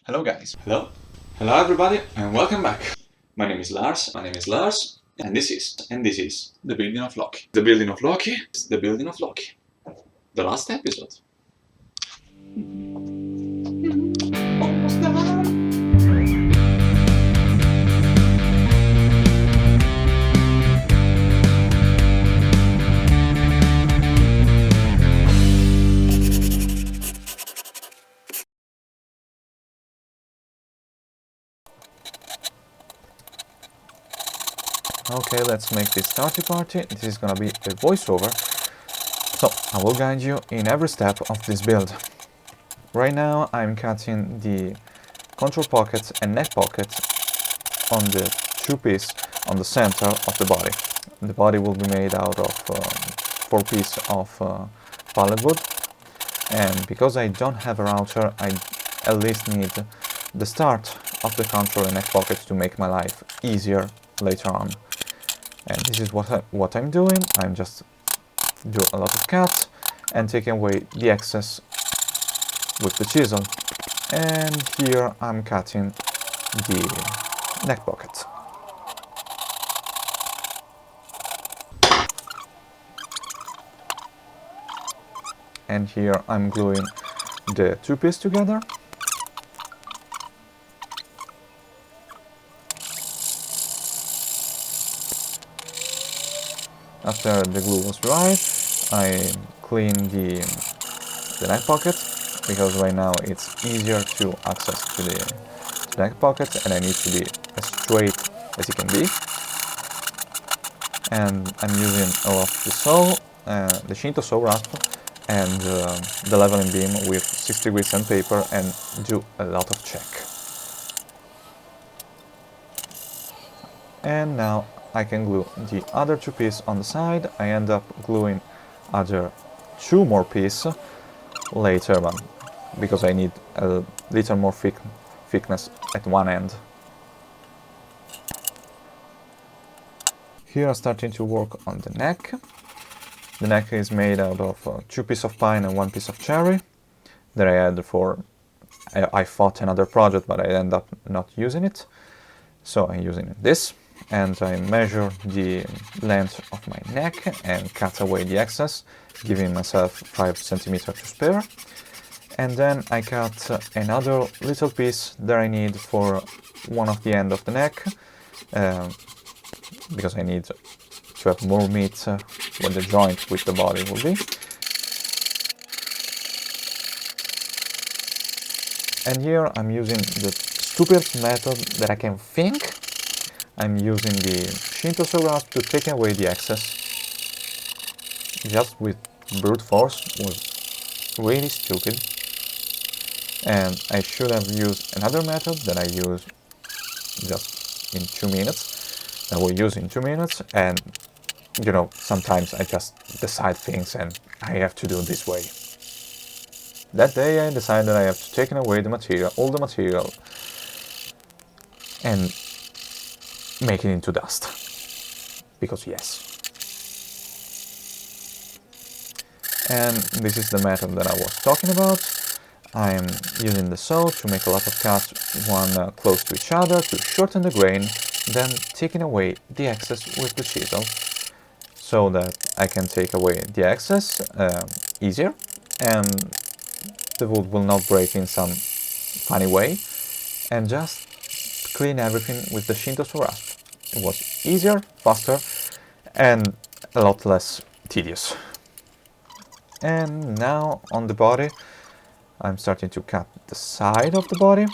Hello guys. Hello everybody and welcome back. My name is Lars. And this is the Building of Loki. The Building of Loki. The Building of Loki. The last episode. Almost done. Okay, let's make this starty party. This is gonna be a voiceover, so I will guide you in every step of this build. Right now I'm cutting the control pocket and neck pocket on the two piece on the center of the body. The body will be made out of 4 pieces of pallet wood, and because I don't have a router, I at least need the start of the control and neck pocket to make my life easier later on. And this is what I'm doing. I'm just do a lot of cuts and taking away the excess with the chisel. And here I'm cutting the neck pocket. And here I'm gluing the two pieces together. After the glue was dry, I clean the neck pocket, because right now it's easier to access to the neck pocket and I need to be as straight as it can be. And I'm using a lot of the saw, the Shinto saw rasp, and the leveling beam with 6 degree sandpaper, and do a lot of check. And now I can glue the other two pieces on the side. I end up gluing other 2 more pieces later on, because I need a little more thickness at one end. Here I'm starting to work on the neck. The neck is made out of 2 pieces of pine and 1 piece of cherry that I had for... I thought another project, but I end up not using it. So I'm using this, and I measure the length of my neck and cut away the excess, giving myself 5 centimeters to spare. And then I cut another little piece that I need for one of the end of the neck, because I need to have more meat where the joint with the body will be. And here I'm using the stupidest method that I can think. I'm using the Shinto saw rasp to take away the excess, just with brute force. Was really stupid. And I should have used another method that I use just in 2 minutes. That will use in 2 minutes, and you know, sometimes I just decide things and I have to do it this way. That day I decided I have to take away the material, all the material, and make it into dust. Because yes. And this is the method that I was talking about. I'm using the saw to make a lot of cuts, one close to each other, to shorten the grain, then taking away the excess with the chisel, so that I can take away the excess easier, and the wood will not break in some funny way, and just clean everything with the Shinto saw rasp. It was easier, faster, and a lot less tedious. And now on the body, I'm starting to cut the side of the body.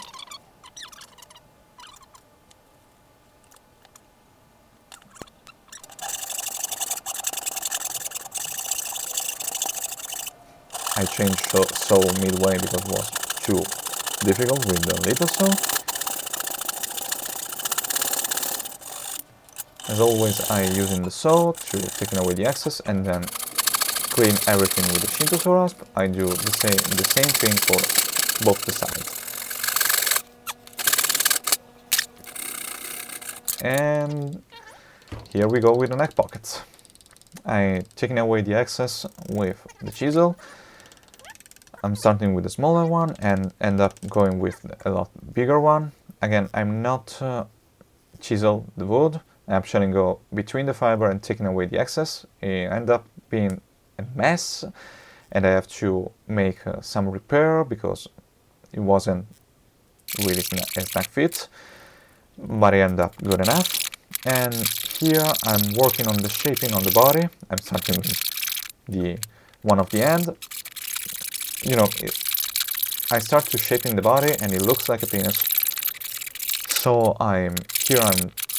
I changed saw midway because it was too difficult with the little saw. As always, I using the saw to take away the excess and then clean everything with the Shinto saw rasp. I do the same thing for both the sides. And here we go with the neck pockets. I taking away the excess with the chisel. I'm starting with a smaller one and end up going with a lot bigger one. Again, I'm not chisel the wood. I'm actually go between the fiber and taking away the excess. It end up being a mess, and I have to make some repair because it wasn't really a snug fit, but it ended up good enough. And here I'm working on the shaping on the body. I'm starting with the one of the end. You know, I start to shaping the body and it looks like a penis. So I'm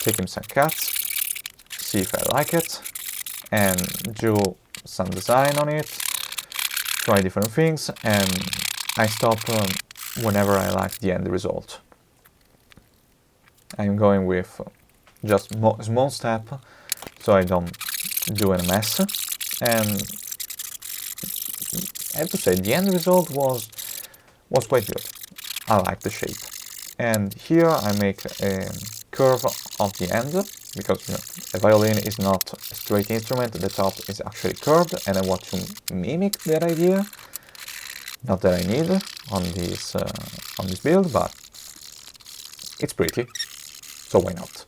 taking some cuts, see if I like it, and do some design on it, try different things, and I stop whenever I like the end result. I'm going with just small step so I don't do a mess, and I have to say the end result was quite good. I like the shape. And here I make a curve of the end, because a violin is not a straight instrument, the top is actually curved, and I want to mimic that idea. Not that I need on this build, but it's pretty, so why not?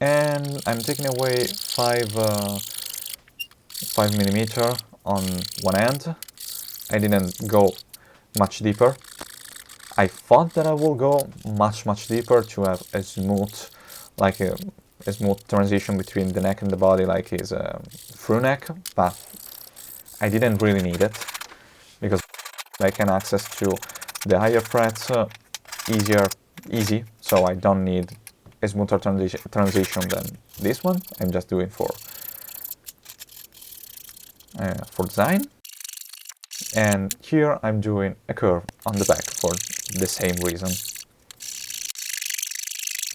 And I'm taking away 5mm on one end. I didn't go much deeper. I thought that I will go much deeper to have a smooth, like a smooth transition between the neck and the body, like his through neck, but I didn't really need it because I can access to the higher frets easy, so I don't need a smoother transition than this one. I'm just doing for design. And here I'm doing a curve on the back for the same reason.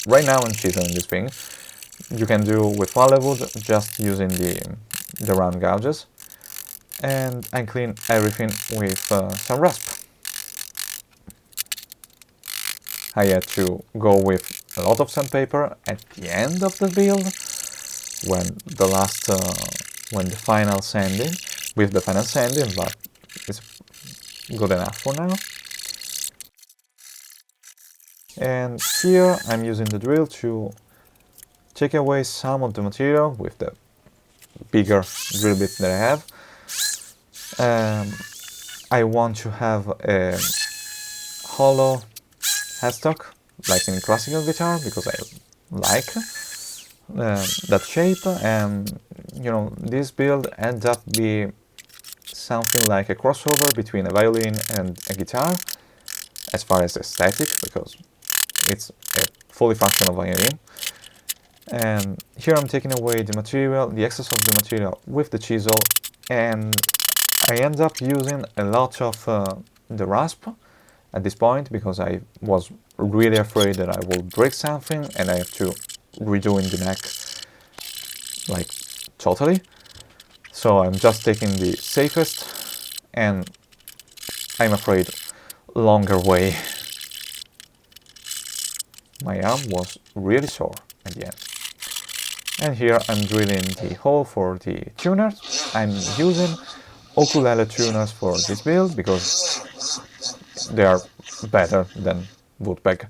Right now I'm chiseling this thing. You can do with plywood just using the round gouges. And I clean everything with some rasp. I had to go with a lot of sandpaper at the end of the build when the final sanding, but it's good enough for now. And here I'm using the drill to take away some of the material with the bigger drill bit that I have. I want to have a hollow headstock, like in classical guitar, because I like that shape. And you know, this build ends up being something like a crossover between a violin and a guitar, as far as aesthetic, because it's a fully functional violin. And here I'm taking away the material, the excess of the material with the chisel, and I end up using a lot of the rasp at this point because I was really afraid that I will break something and I have to redo in the neck, like totally. So I'm just taking the safest and, I'm afraid, longer way. My arm was really sore at the end. And here I'm drilling the hole for the tuners. I'm using ukulele tuners for this build because they are better than woodpeck.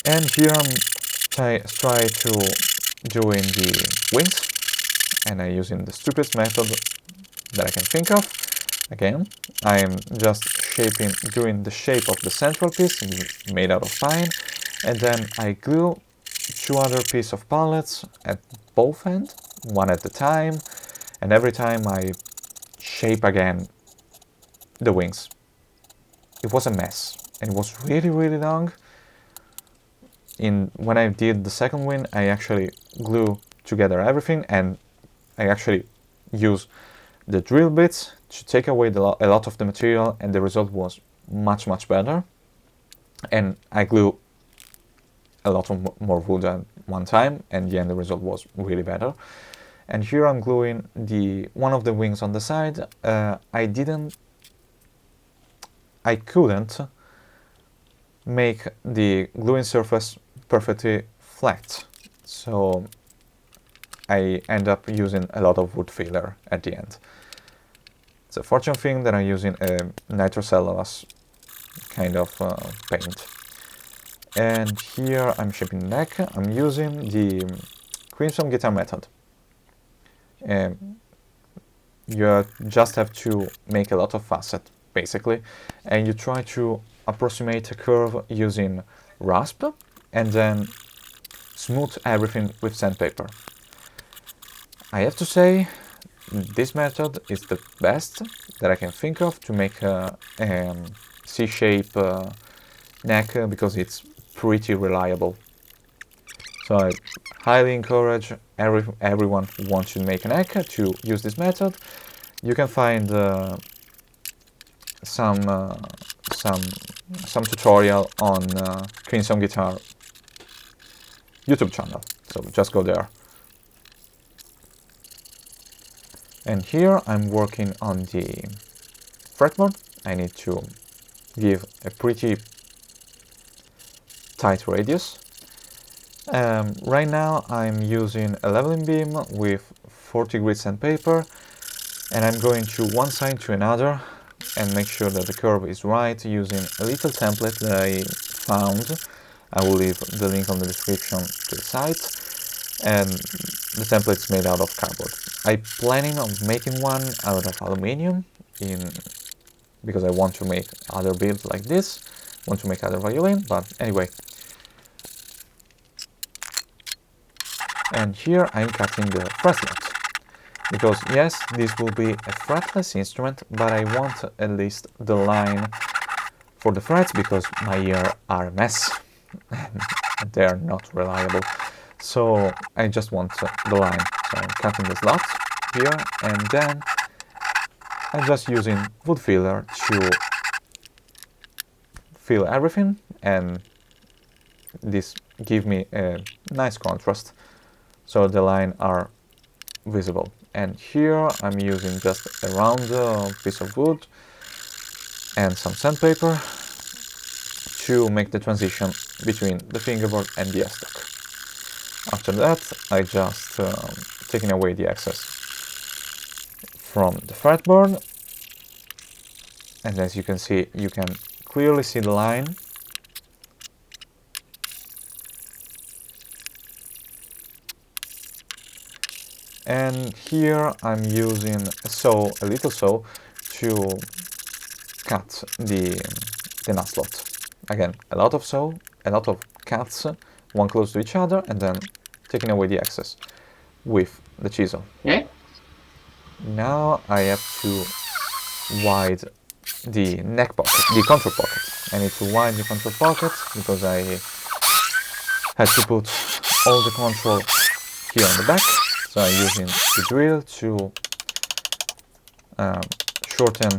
And here I'm try to doing the wings, and I'm using the stupidest method that I can think of. Again, I'm just doing the shape of the central piece made out of pine, and then I glue two other pieces of pallets at both ends, one at a time, and every time I shape again the wings. It was a mess, and it was really long. When I did the second wing, I actually glue together everything, and I actually use the drill bits to take away a lot of the material, and the result was much better. And I glue a lot of more wood at one time, and the end result was really better. And here I'm gluing one of the wings on the side. I couldn't make the gluing surface perfectly flat, so I end up using a lot of wood filler at the end. It's a fortune thing that I'm using a nitrocellulose kind of paint. And here I'm shaping the neck. I'm using the crimson guitar method. You just have to make a lot of facets, basically, and you try to approximate a curve using rasp and then smooth everything with sandpaper. I have to say, this method is the best that I can think of to make a C-shape neck because it's pretty reliable. So I highly encourage everyone who wants to make a neck to use this method. You can find some tutorial on Crimson Guitar YouTube channel. So just go there. And here I'm working on the fretboard. I need to give a pretty tight radius. Right now I'm using a leveling beam with 40 grit sandpaper, and I'm going to one side to another and make sure that the curve is right using a little template that I found. I will leave the link on the description to the site. And the template is made out of cardboard. I'm planning on making one out of aluminium because I want to make other builds like this, want to make other violin, but anyway. And here I'm cutting the fretlets, because yes, this will be a fretless instrument, but I want at least the line for the frets because my ears are a mess. They are not reliable. So I just want the line. So I'm cutting the slots here, and then I'm just using wood filler to fill everything, and this gives me a nice contrast so the lines are visible. And here I'm using just a round piece of wood and some sandpaper to make the transition between the fingerboard and the S-stock. After that, I just taking away the excess from the fretboard, and as you can see, you can clearly see the line. And here I'm using a little saw to cut the nut slot. Again, a lot of saw, a lot of cuts, one close to each other, and then taking away the excess with the chisel. Yeah. Now I have to widen the neck pocket, the control pocket. I need to widen the control pocket because I had to put all the control here on the back. So I'm using the drill to shorten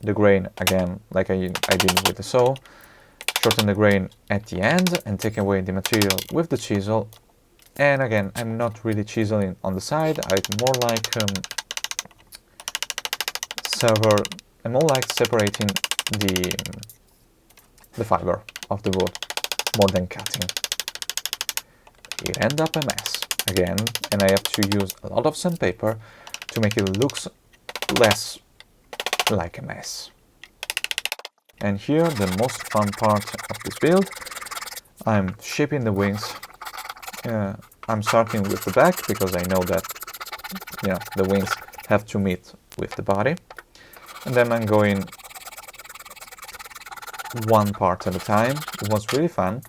the grain again, like I did with the saw. Shorten the grain at the end and take away the material with the chisel. And again, I'm not really chiseling on the side. I'm more like separating the fiber of the wood more than cutting. It ends up a mess again, and I have to use a lot of sandpaper to make it look less like a mess. And here, the most fun part of this build, I'm shaping the wings. I'm starting with the back because I know that the wings have to meet with the body. And then I'm going one part at a time. It was really fun.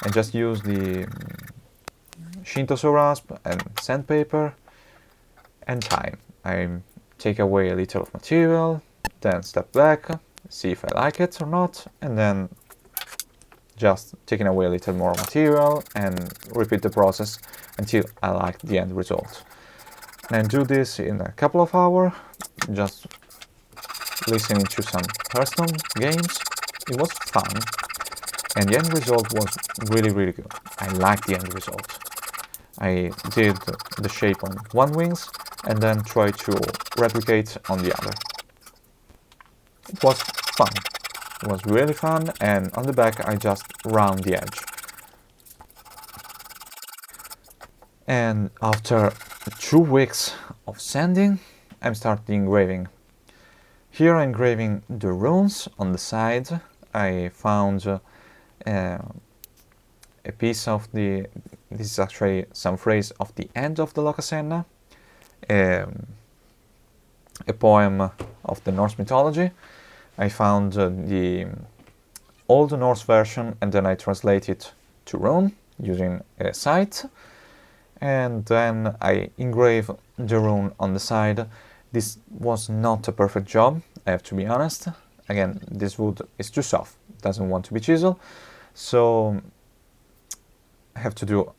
I just use the Shinto saw rasp and sandpaper and time. I take away a little of material, then step back, see if I like it or not, and then just taking away a little more material and repeat the process until I like the end result. And do this in a couple of hours, just listening to some Hearthstone games. It was fun, and the end result was really, really good. I like the end result. I did the shape on one wings and then tried to replicate on the other. It was fun. It was really fun, and on the back I just round the edge. And after 2 weeks of sanding, I'm starting engraving. Here I'm engraving the runes on the side. I found a piece of this is actually some phrase of the end of the Lokasenna, a poem of the Norse mythology. I found the old Norse version and then I translate it to rune using a site, and then I engrave the rune on the side. This was not a perfect job, I have to be honest. Again, this wood is too soft, doesn't want to be chiseled, so I have to do.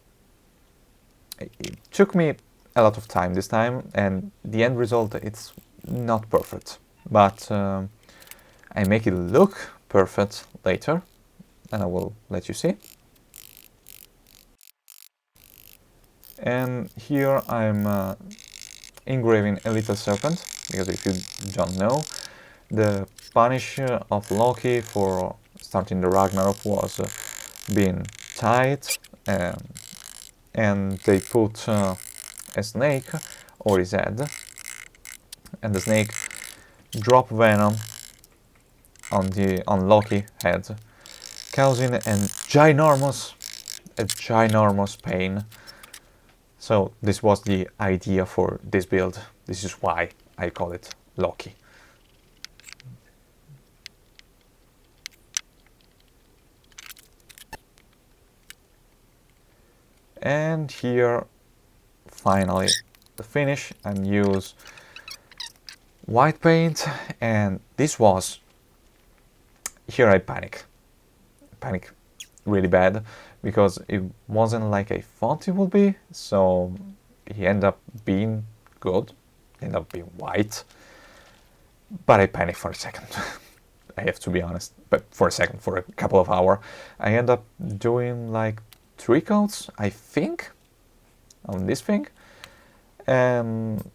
It took me a lot of time this time, and the end result it's not perfect, but I make it look perfect later, and I will let you see. And here I'm engraving a little serpent, because if you don't know, the punish of Loki for starting the Ragnarok was being tied, and they put a snake over his head, and the snake dropped venom on Loki's head, causing a ginormous pain. So this was the idea for this build. This is why I call it Loki. And here, finally, the finish, and use white paint. And this was, here I panic really bad, because it wasn't like I thought it would be. So he ended up being good, ended up being white, but I panicked for a second. I have to be honest, but for a second, for a couple of hours, I end up doing like 3 coats, I think, on this thing. And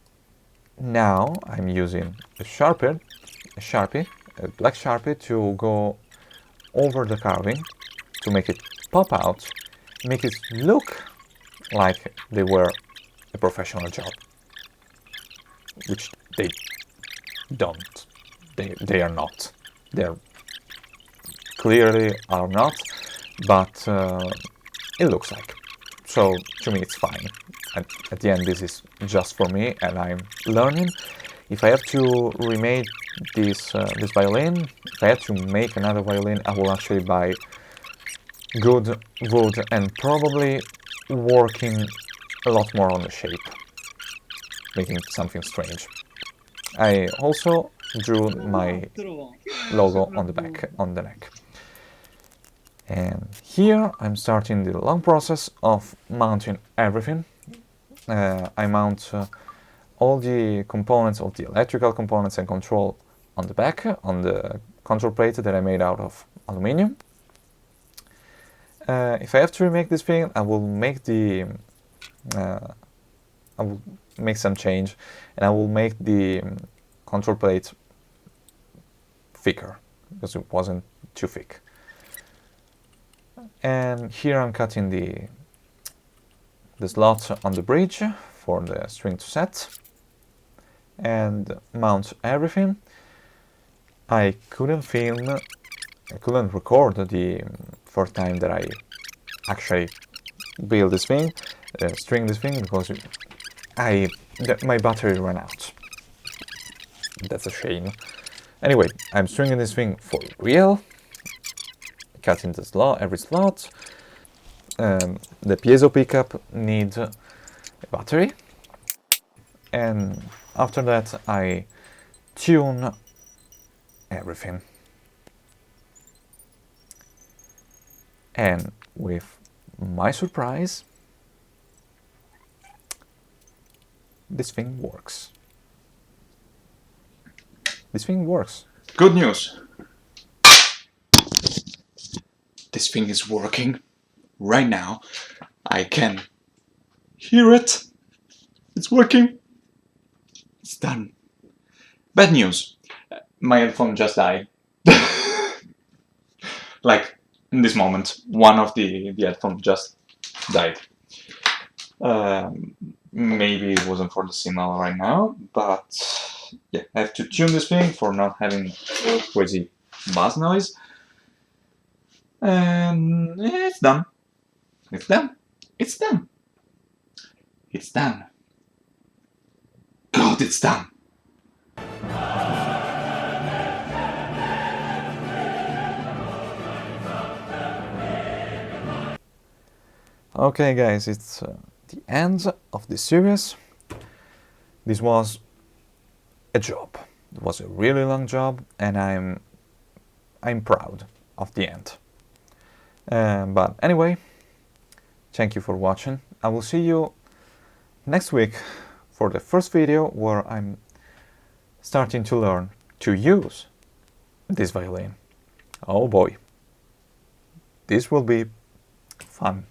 now I'm using a Sharpie, a black Sharpie, to go over the carving, to make it pop out, make it look like they were a professional job, which they don't. They are not. They clearly are not, but it looks like. So to me it's fine. At the end, this is just for me, and I'm learning. If I have to remake this violin, if I have to make another violin, I will actually buy good wood and probably working a lot more on the shape, making something strange. I also drew my logo on the back, on the neck. And here I'm starting the long process of mounting everything. I mount all the components, all the electrical components and control on the back, on the control plate that I made out of aluminium. If I have to remake this thing, I will make some change, and I will make the control plate thicker, because it wasn't too thick. And here I'm cutting the slot on the bridge for the string to set and mount everything. I couldn't record the first time that I actually build this thing, string this thing, because my battery ran out. That's a shame. Anyway, I'm stringing this thing for real, cutting the slot, every slot. The piezo pickup needs a battery, and after that I tune everything. And with my surprise, this thing works. This thing works. Good news! This thing is working right now. I can hear it. It's working. It's done. Bad news. My headphone just died. Like, in this moment, one of the headphones just died. Maybe it wasn't for the signal right now, but yeah, I have to tune this thing for not having crazy bass noise. And it's done. It's done. It's done. It's done. God, it's done. Okay guys, it's the end of this series. This was a job. It was a really long job, and I'm proud of the end. But anyway, thank you for watching. I will see you next week for the first video where I'm starting to learn to use this violin. Oh boy, this will be fun.